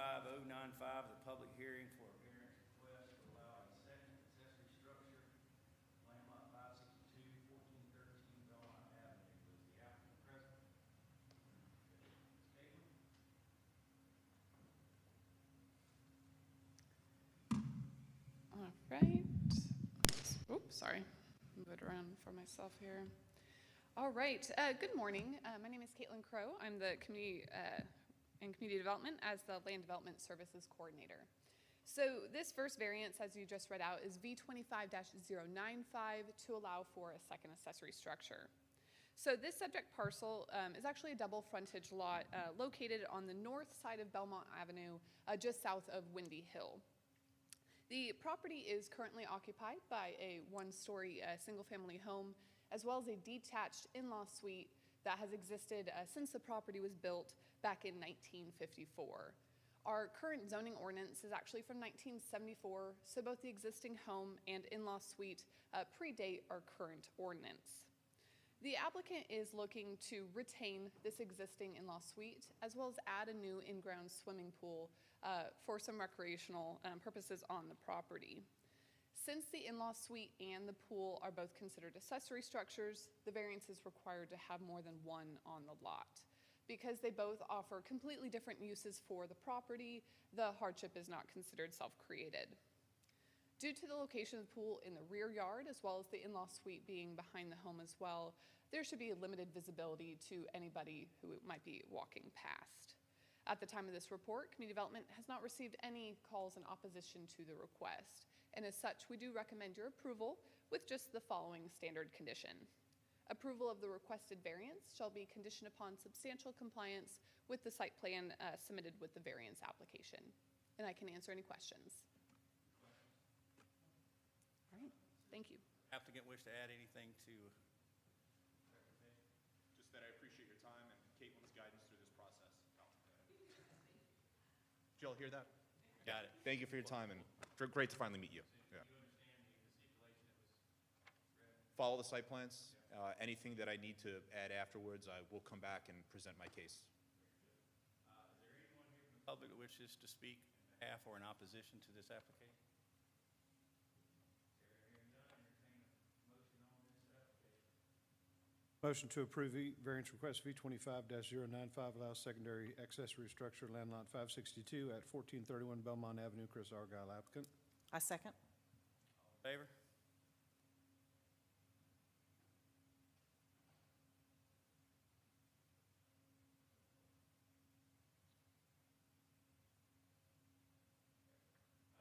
25095, the public hearing for a variance request to allow a second accessory structure, land lot 562, 1413 Belmont Avenue. Is the applicant present? All right. Oops, sorry. Move it around for myself here. All right. Good morning. My name is Caitlin Crow. I'm the Community and Community Development as the Land Development Services Coordinator. So this first variance, as you just read out, is V25-095 to allow for a second accessory structure. So this subject parcel is actually a double frontage lot located on the north side of Belmont Avenue, just south of Windy Hill. The property is currently occupied by a one-story single-family home, as well as a detached in-law suite that has existed since the property was built back in 1954. Our current zoning ordinance is actually from 1974, so both the existing home and in-law suite predate our current ordinance. The applicant is looking to retain this existing in-law suite, as well as add a new in-ground swimming pool for some recreational purposes on the property. Since the in-law suite and the pool are both considered accessory structures, the variance is required to have more than one on the lot. Because they both offer completely different uses for the property, the hardship is not considered self-created. Due to the location of the pool in the rear yard, as well as the in-law suite being behind the home as well, there should be limited visibility to anybody who might be walking past. At the time of this report, Community Development has not received any calls in opposition to the request, and as such, we do recommend your approval with just the following standard condition. Approval of the requested variance shall be conditioned upon substantial compliance with the site plan submitted with the variance application. And I can answer any questions. All right, thank you. Applicant wish to add anything to? Just that I appreciate your time and Caitlin's guidance through this process. Did you all hear that? Got it. Thank you for your time and great to finally meet you. Yeah. Do you understand the stipulation that was read? Follow the site plans. Anything that I need to add afterwards, I will come back and present my case. Is there anyone here from the public that wishes to speak in behalf or in opposition to this application? Motion to approve variance request V25-095 allows secondary accessory structure land lot 562 at 1431 Belmont Avenue. Chris Argyle, applicant. I second. All in favor?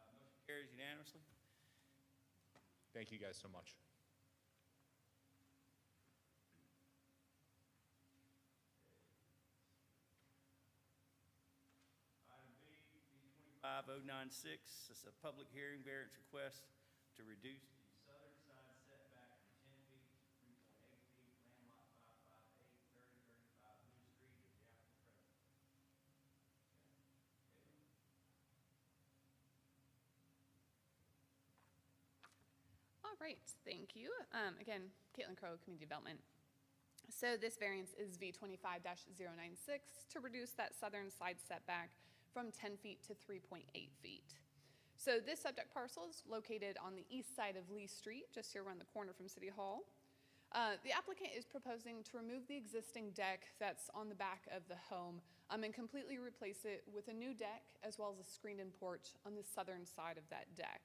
Motion carries unanimously. Thank you guys so much. Item B, V25096, it's a public hearing variance request to reduce the southern side setback from 10 feet to 3.8 feet, land lot 558, 3035 Blue Street, is the applicant present? All right, thank you. Again, Caitlin Crow, Community Development. So this variance is V25-096 to reduce that southern side setback from 10 feet to 3.8 feet. So this subject parcel is located on the east side of Lee Street, just here around the corner from City Hall. The applicant is proposing to remove the existing deck that's on the back of the home and completely replace it with a new deck as well as a screened-in porch on the southern side of that deck.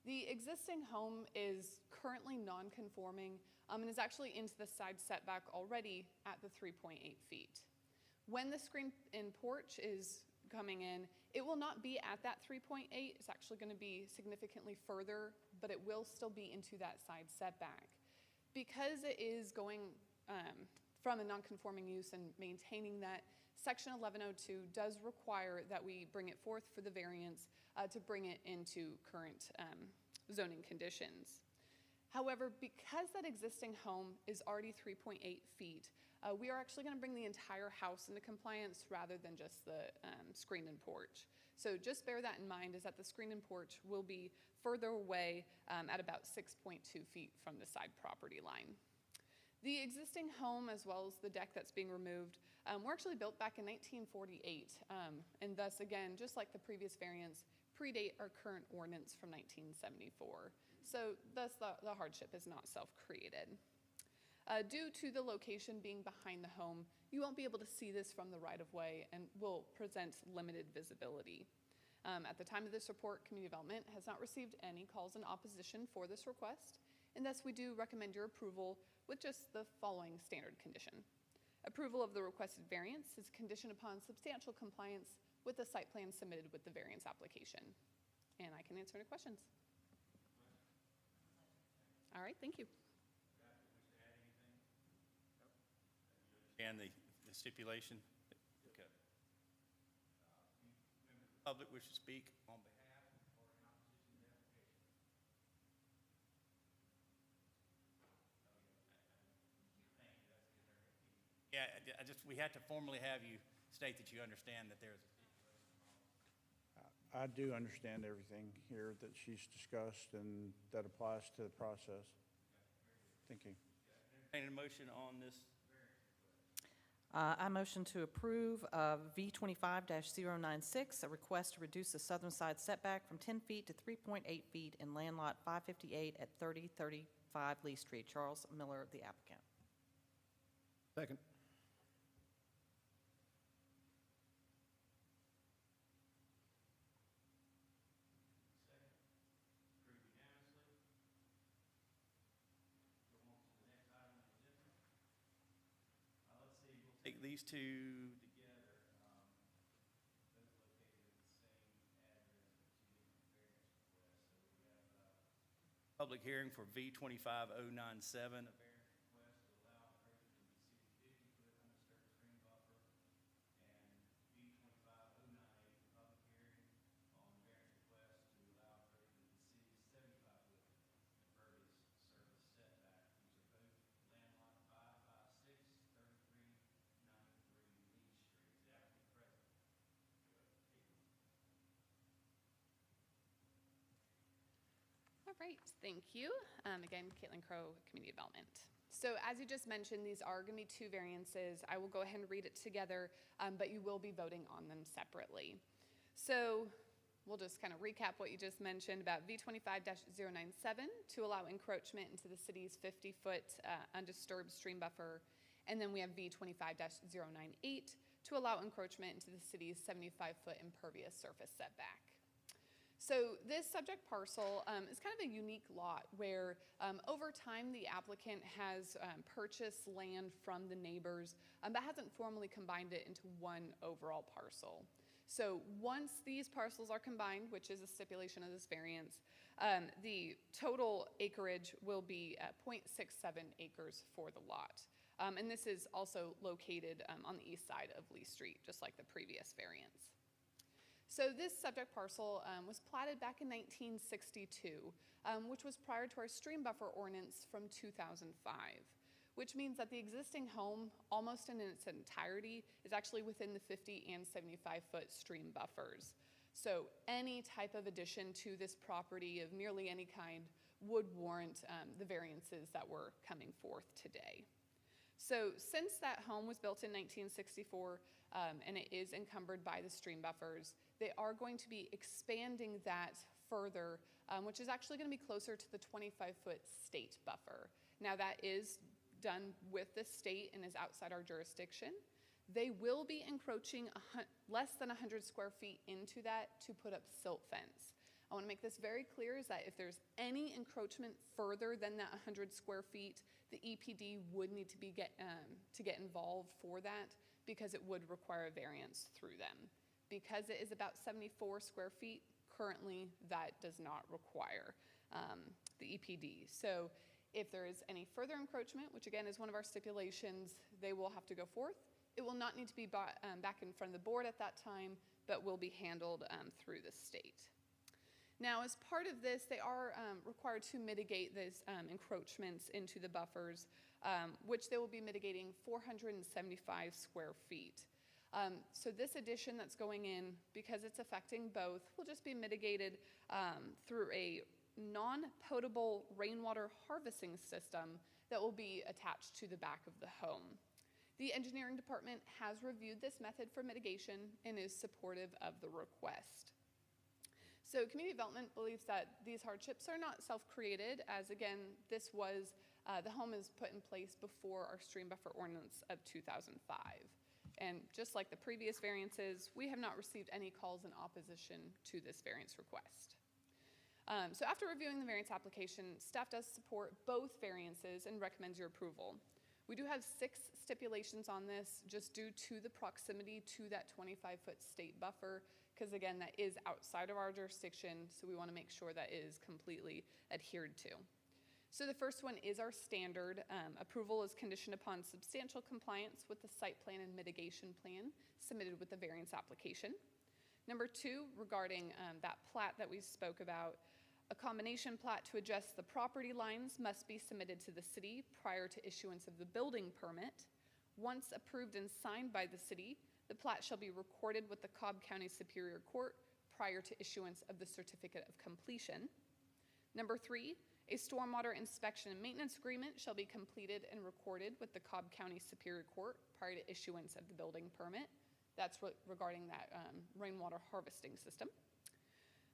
The existing home is currently non-conforming and is actually into the side setback already at the 3.8 feet. When the screened-in porch is coming in, it will not be at that 3.8. It's actually going to be significantly further, but it will still be into that side setback. Because it is going from a non-conforming use and maintaining that, Section 1102 does require that we bring it forth for the variance to bring it into current zoning conditions. However, because that existing home is already 3.8 feet, we are actually going to bring the entire house into compliance rather than just the screened-in porch. So just bear that in mind, is that the screened-in porch will be further away at about 6.2 feet from the side property line. The existing home, as well as the deck that's being removed, were actually built back in 1948, and thus, again, just like the previous variance, predate our current ordinance from 1974. So thus, the hardship is not self-created. Due to the location being behind the home, you won't be able to see this from the right-of-way and will present limited visibility. At the time of this report, Community Development has not received any calls in opposition for this request, and thus we do recommend your approval with just the following standard condition. Approval of the requested variance is conditioned upon substantial compliance with the site plan submitted with the variance application. And I can answer any questions. All right, thank you. And the stipulation? Okay. Members of the public wish to speak on behalf or in opposition to the application? Yeah, we have to formally have you state that you understand that there's a stipulation. I do understand everything here that she's discussed, and that applies to the process. Thank you. Entertain a motion on this. I motion to approve V25-096, a request to reduce the southern side setback from 10 feet to 3.8 feet in land lot 558 at 3035 Lee Street. Charles Miller, the applicant. Second. Approved unanimously. Go on to the next item on the agenda. Let's see, we'll take these two together. Both located at the same address, but two different variance requests. So we have public hearing for V25097, a variance request to allow encroachment to exceed 50-foot undisturbed stream buffer, and V25098, a public hearing on variance request to allow encroachment to exceed 75-foot impervious surface setback. These are both land lot 556, 3393 Lee Street. Is the applicant present? All right, thank you. Again, Caitlin Crow, Community Development. So as you just mentioned, these are going to be two variances. I will go ahead and read it together, but you will be voting on them separately. So we'll just kind of recap what you just mentioned about V25-097 to allow encroachment into the city's 50-foot undisturbed stream buffer. And then we have V25-098 to allow encroachment into the city's 75-foot impervious surface setback. So this subject parcel is kind of a unique lot where over time the applicant has purchased land from the neighbors but hasn't formally combined it into one overall parcel. So once these parcels are combined, which is a stipulation of this variance, the total acreage will be 0.67 acres for the lot. And this is also located on the east side of Lee Street, just like the previous variance. So this subject parcel was platted back in 1962, which was prior to our stream buffer ordinance from 2005, which means that the existing home, almost in its entirety, is actually within the 50 and 75-foot stream buffers. So any type of addition to this property of nearly any kind would warrant the variances that were coming forth today. So since that home was built in 1964 and it is encumbered by the stream buffers, they are going to be expanding that further, which is actually going to be closer to the 25-foot state buffer. Now that is done with the state and is outside our jurisdiction. They will be encroaching less than 100 square feet into that to put up silt fence. I want to make this very clear is that if there's any encroachment further than that 100 square feet, the EPD would need to get involved for that because it would require a variance through them. Because it is about 74 square feet, currently that does not require the EPD. So if there is any further encroachment, which again is one of our stipulations, they will have to go forth. It will not need to be back in front of the board at that time, but will be handled through the state. Now, as part of this, they are required to mitigate these encroachments into the buffers, which they will be mitigating 475 square feet. So this addition that's going in, because it's affecting both, will just be mitigated through a non-potable rainwater harvesting system that will be attached to the back of the home. The engineering department has reviewed this method for mitigation and is supportive of the request. So community development believes that these hardships are not self-created, as again, this was, the home is put in place before our stream buffer ordinance of 2005. And just like the previous variances, we have not received any calls in opposition to this variance request. So after reviewing the variance application, staff does support both variances and recommends your approval. We do have 6 stipulations on this, just due to the proximity to that 25-foot state buffer, because again, that is outside of our jurisdiction, so we want to make sure that is completely adhered to. So the first one is our standard. Approval is conditioned upon substantial compliance with the site plan and mitigation plan submitted with the variance application. Number 2, regarding that plat that we spoke about, a combination plat to adjust the property lines must be submitted to the city prior to issuance of the building permit. Once approved and signed by the city, the plat shall be recorded with the Cobb County Superior Court prior to issuance of the certificate of completion. Number 3, a stormwater inspection and maintenance agreement shall be completed and recorded with the Cobb County Superior Court prior to issuance of the building permit. That's regarding that rainwater harvesting system.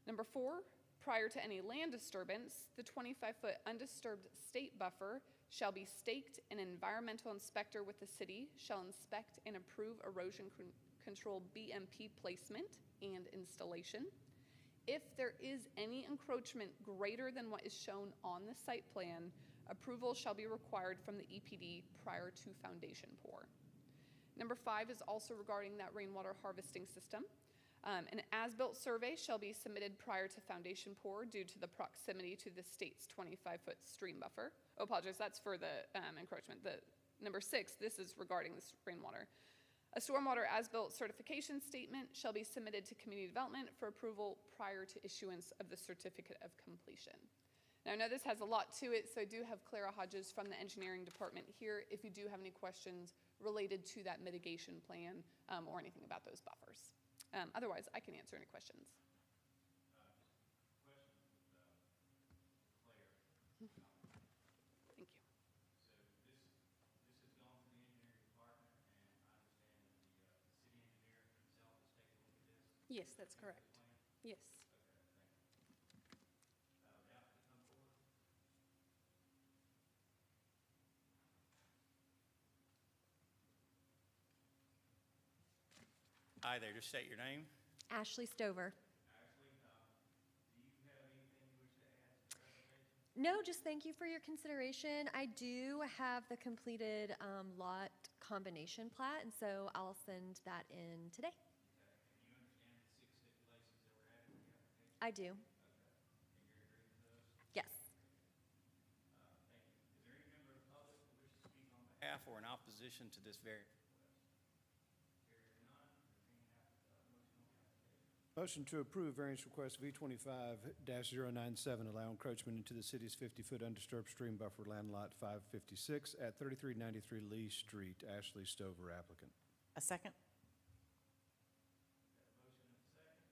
Number 4, prior to any land disturbance, the 25-foot undisturbed state buffer shall be staked. An environmental inspector with the city shall inspect and approve erosion control BMP placement and installation. If there is any encroachment greater than what is shown on the site plan, approval shall be required from the EPD prior to foundation pour. Number 5 is also regarding that rainwater harvesting system. An as-built survey shall be submitted prior to foundation pour due to the proximity to the state's 25-foot stream buffer. Oh, apologize, that's for the encroachment. The number 6, this is regarding this rainwater. A stormwater as-built certification statement shall be submitted to community development for approval prior to issuance of the certificate of completion. Now, I know this has a lot to it, so I do have Clara Hodges from the engineering department here if you do have any questions related to that mitigation plan or anything about those buffers. Otherwise, I can answer any questions. Thank you. This has gone to the engineering department, and I understand that the city engineer himself has taken a look at this. Yes, that's correct. Yes. The applicant come forward. Hi there, just state your name. Ashley Stover. Ashley, do you have anything you wish to add to the presentation? No, just thank you for your consideration. I do have the completed lot combination plat, and so I'll send that in today. Okay, and you understand the 6 stipulations that were added to the application? I do. Okay, and you're agreeing to those? Yes. Thank you. Is there any member of the public who wishes to speak on behalf or in opposition to this variance request? Hearing none, entertain motion on the application. Motion to approve variance request V25-097, allow encroachment into the city's 50-foot undisturbed stream buffer land lot 556 at 3393 Lee Street. Ashley Stover, applicant. A second? Motion and a second.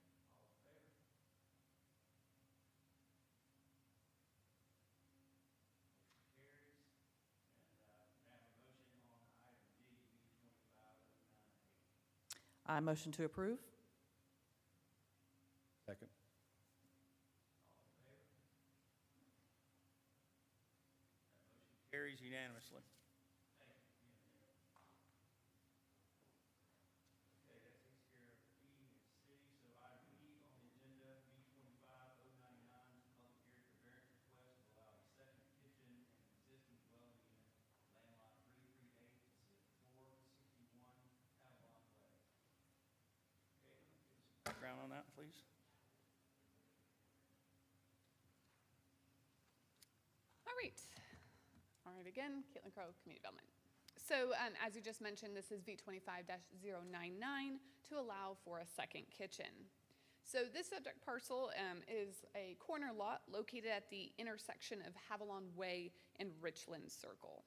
All in favor? Motion carries. And may I have a motion on item D, V25-098? I motion to approve. Second. All in favor? That motion carries unanimously. Thank you. Okay, that takes care of E and C. So item E on the agenda, V25-099, public hearing for variance request to allow a second kitchen in an existing dwelling unit, land lot 338, this is 461 Avalon Way. Okay, give us some background on that, please. All right, again, Caitlin Crowe, Community Development. So as you just mentioned, this is V25-099 to allow for a second kitchen. So this subject parcel is a corner lot located at the intersection of Havilon Way and Richland Circle.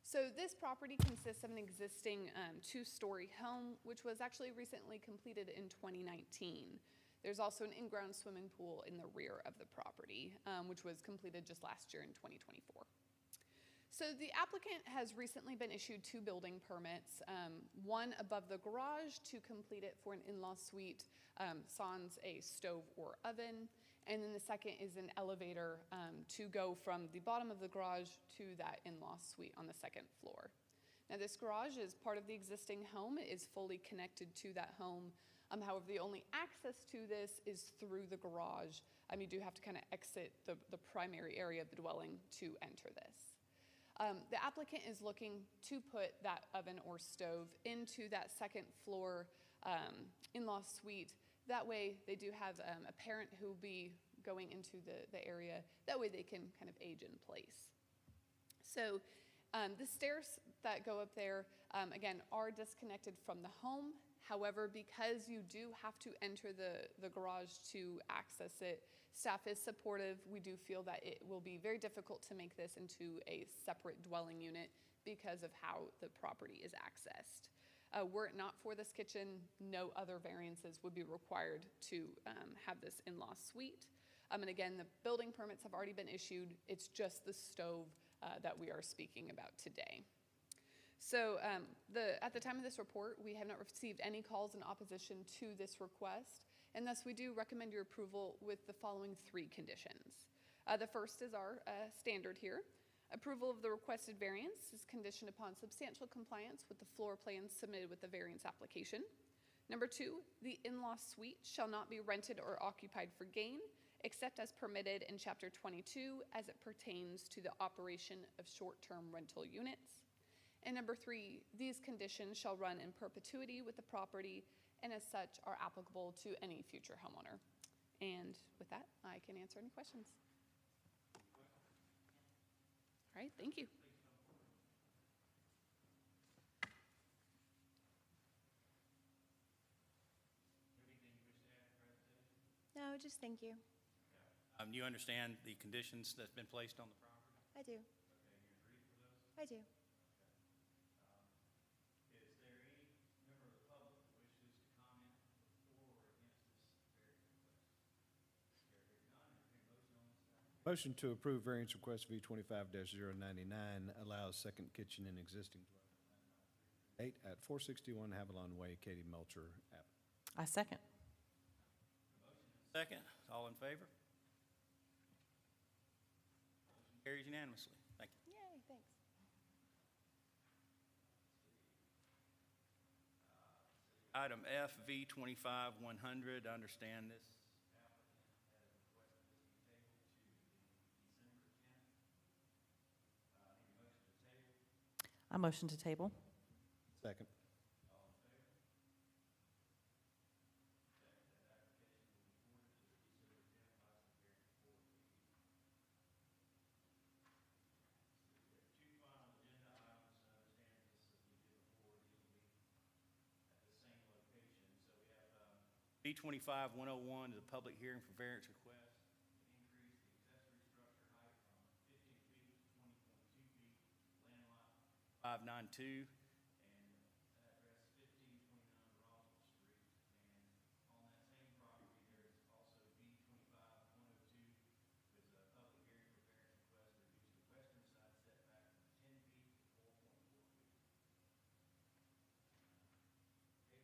So this property consists of an existing 2-story home, which was actually recently completed in 2019. There's also an in-ground swimming pool in the rear of the property, which was completed just last year in 2024. So the applicant has recently been issued 2 building permits, one above the garage to complete it for an in-law suite, sans a stove or oven, and then the second is an elevator to go from the bottom of the garage to that in-law suite on the second floor. Now this garage is part of the existing home. It is fully connected to that home. However, the only access to this is through the garage. You do have to kind of exit the primary area of the dwelling to enter this. The applicant is looking to put that oven or stove into that second floor in-law suite. That way they do have a parent who will be going into the area. That way they can kind of age in place. So the stairs that go up there, again, are disconnected from the home. However, because you do have to enter the garage to access it, staff is supportive. We do feel that it will be very difficult to make this into a separate dwelling unit because of how the property is accessed. Were it not for this kitchen, no other variances would be required to have this in-law suite. And again, the building permits have already been issued. It's just the stove that we are speaking about today. So at the time of this report, we have not received any calls in opposition to this request, and thus we do recommend your approval with the following 3 conditions. The first is our standard here. Approval of the requested variance is conditioned upon substantial compliance with the floor plans submitted with the variance application. Number 2, the in-law suite shall not be rented or occupied for gain, except as permitted in Chapter 22 as it pertains to the operation of short-term rental units. And number 3, these conditions shall run in perpetuity with the property and as such are applicable to any future homeowner. And with that, I can answer any questions. All right, thank you. No, just thank you. You understand the conditions that's been placed on the property? I do. Okay, you agree for those? I do. Is there any member of the public that wishes to comment for or against this variance request? Hearing none, entertain a motion on this item. Motion to approve variance request V 25-099 allows second kitchen in existing dwelling 8 at 461 Havilon Way, Katie Melcher Avenue. I second. Second, all in favor? Motion carries unanimously. Thank you. Yay, thanks. Item F, V 25-100, I understand this applicant has requested this be tabled to December 10th. Need a motion to table? I motion to table. Second. All in favor? That application will be forwarded to the December 10th license hearing for review. We have 2 final agenda items, and I understand this, as we did before, these will be at the same location. So we have B 25-101 is a public hearing for variance request to increase the accessory structure height from 15 feet to 20.2 feet, land lot 592, and address 1529 Roswell Street. And on that same property, there is also B 25-102, is a public hearing for variance request to reduce the western side setback from 10 feet to 4.4 feet.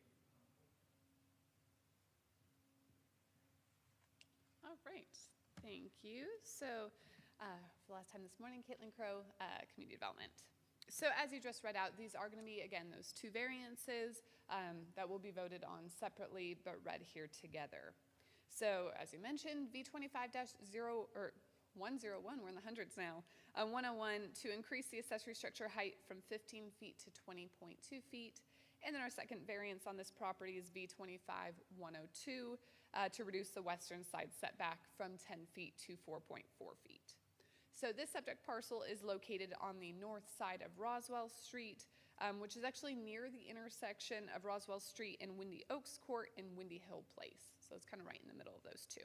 Caitlin, come forward. All right, thank you. So for the last time this morning, Caitlin Crow, Community Development. So as you just read out, these are going to be, again, those 2 variances that will be voted on separately but read here together. So as you mentioned, V 25-101, we're in the hundreds now, 101 to increase the accessory structure height from 15 feet to 20.2 feet. And then our second variance on this property is V 25-102 to reduce the western side setback from 10 feet to 4.4 feet. So this subject parcel is located on the north side of Roswell Street, which is actually near the intersection of Roswell Street and Windy Oaks Court and Windy Hill Place. So it's kind of right in the middle of those 2.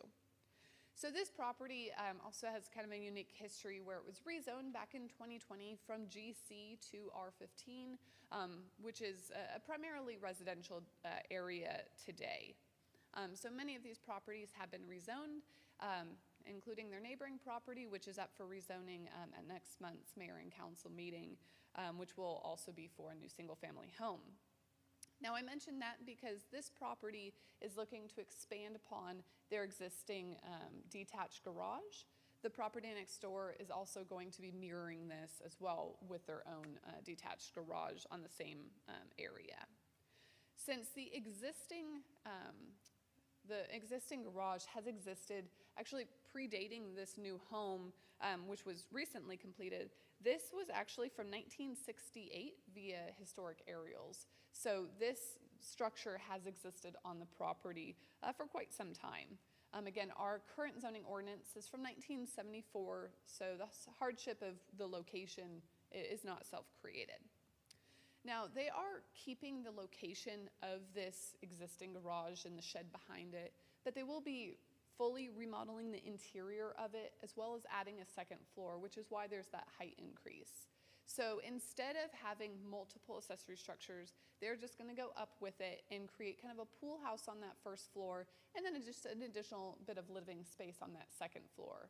So this property also has kind of a unique history where it was rezoned back in 2020 from GC to R15, which is a primarily residential area today. So many of these properties have been rezoned. including their neighboring property, which is up for rezoning at next month's mayor and council meeting, which will also be for a new single-family home. Now, I mentioned that because this property is looking to expand upon their existing detached garage. The property next door is also going to be mirroring this as well with their own detached garage on the same area. Since the existing garage has existed actually predating this new home, which was recently completed, this was actually from 1968 via historic aerials. So this structure has existed on the property for quite some time. Again, our current zoning ordinance is from 1974, so the hardship of the location is not self-created. Now, they are keeping the location of this existing garage and the shed behind it, but they will be fully remodeling the interior of it, as well as adding a second floor, which is why there's that height increase. So instead of having multiple accessory structures, they're just going to go up with it and create kind of a pool house on that first floor, and then just an additional bit of living space on that second floor.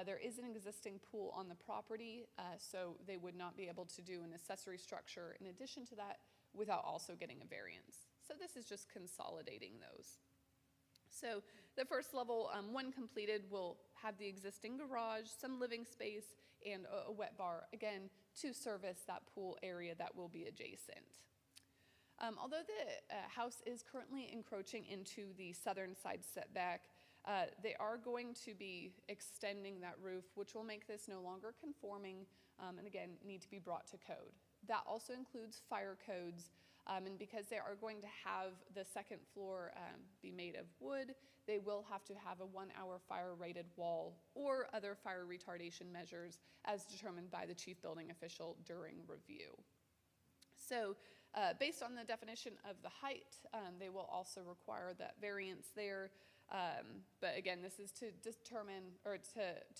There is an existing pool on the property, so they would not be able to do an accessory structure in addition to that without also getting a variance. So this is just consolidating those. So the first level, when completed, will have the existing garage, some living space, and a wet bar, again, to service that pool area that will be adjacent. Although the house is currently encroaching into the southern side setback, they are going to be extending that roof, which will make this no longer conforming, and again, need to be brought to code. That also includes fire codes, and because they are going to have the second floor be made of wood, they will have to have a 1-hour fire-rated wall or other fire retardation measures as determined by the chief building official during review. So based on the definition of the height, they will also require that variance there. But again, this is to determine or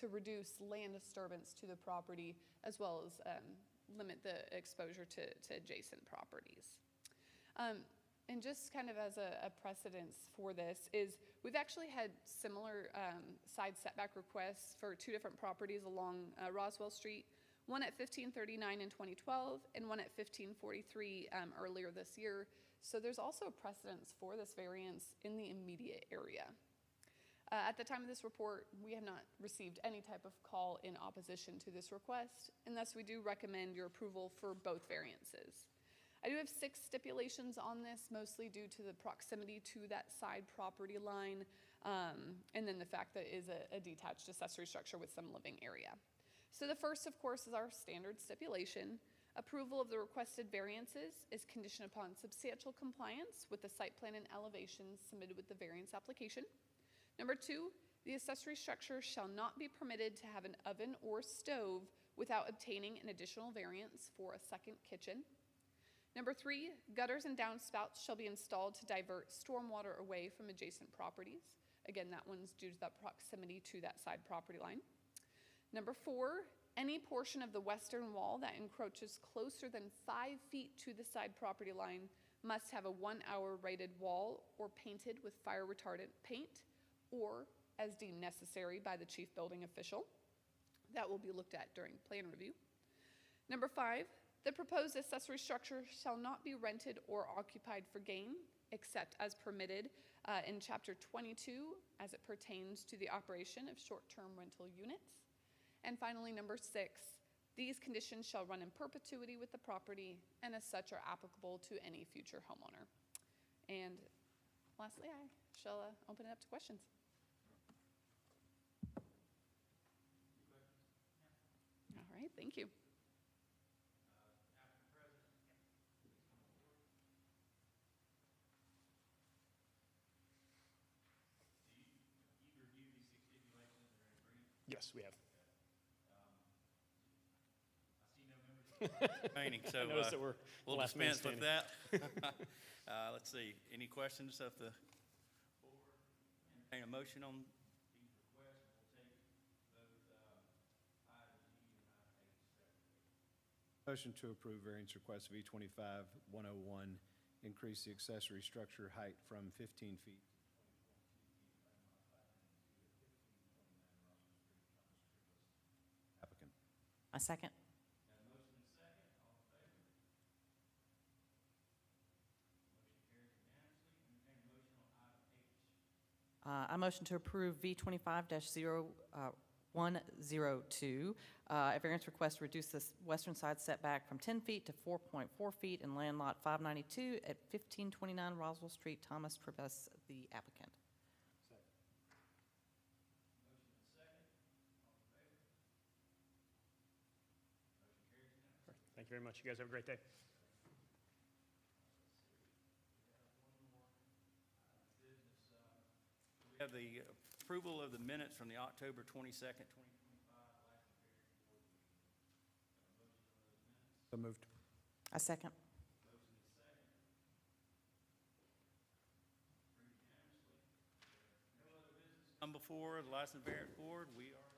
to reduce land disturbance to the property, as well as limit the exposure to adjacent properties. And just kind of as a precedence for this is we've actually had similar side setback requests for 2 different properties along Roswell Street, one at 1539 in 2012 and one at 1543 earlier this year. So there's also precedence for this variance in the immediate area. At the time of this report, we have not received any type of call in opposition to this request, and thus we do recommend your approval for both variances. I do have 6 stipulations on this, mostly due to the proximity to that side property line, and then the fact that it is a detached accessory structure with some living area. So the first, of course, is our standard stipulation. Approval of the requested variances is conditioned upon substantial compliance with the site plan and elevations submitted with the variance application. Number 2, the accessory structure shall not be permitted to have an oven or stove without obtaining an additional variance for a second kitchen. Number 3, gutters and downspouts shall be installed to divert stormwater away from adjacent properties. Again, that one's due to that proximity to that side property line. Number 4, any portion of the western wall that encroaches closer than 5 feet to the side property line must have a 1-hour rated wall or painted with fire retardant paint, or as deemed necessary by the chief building official. That will be looked at during plan review. Number 5, the proposed accessory structure shall not be rented or occupied for gain, except as permitted in Chapter 22 as it pertains to the operation of short-term rental units. And finally, number 6, these conditions shall run in perpetuity with the property and as such are applicable to any future homeowner. And lastly, I shall open it up to questions. All right, thank you. Yes, we have. Remaining, so I noticed that we're we'll last man dispense with standing. that. Let's see, any questions of the board? Entertain a motion on these requests. We'll take both item G and item H separately. Motion to approve variance request V25-101, increase the accessory structure height from 15 feet. I second. Got a motion and a second, all in favor? Motion carries unanimously. Entertain a motion on item H. I motion to approve V25-0102, a variance request to reduce the western side setback from 10 feet to 4.4 feet in land lot 592 at 1529 Roswell Street. Thomas Trevese, the applicant. Motion and second, all in favor? Motion carries unanimously. Thank you very much. You guys have a great day. We have the approval of the minutes from the October 22nd, 2025 License Variance Board meeting. Got a motion on those minutes? So moved. I second. Motion is second. Approved unanimously. No other business come before the License Variance Board. We are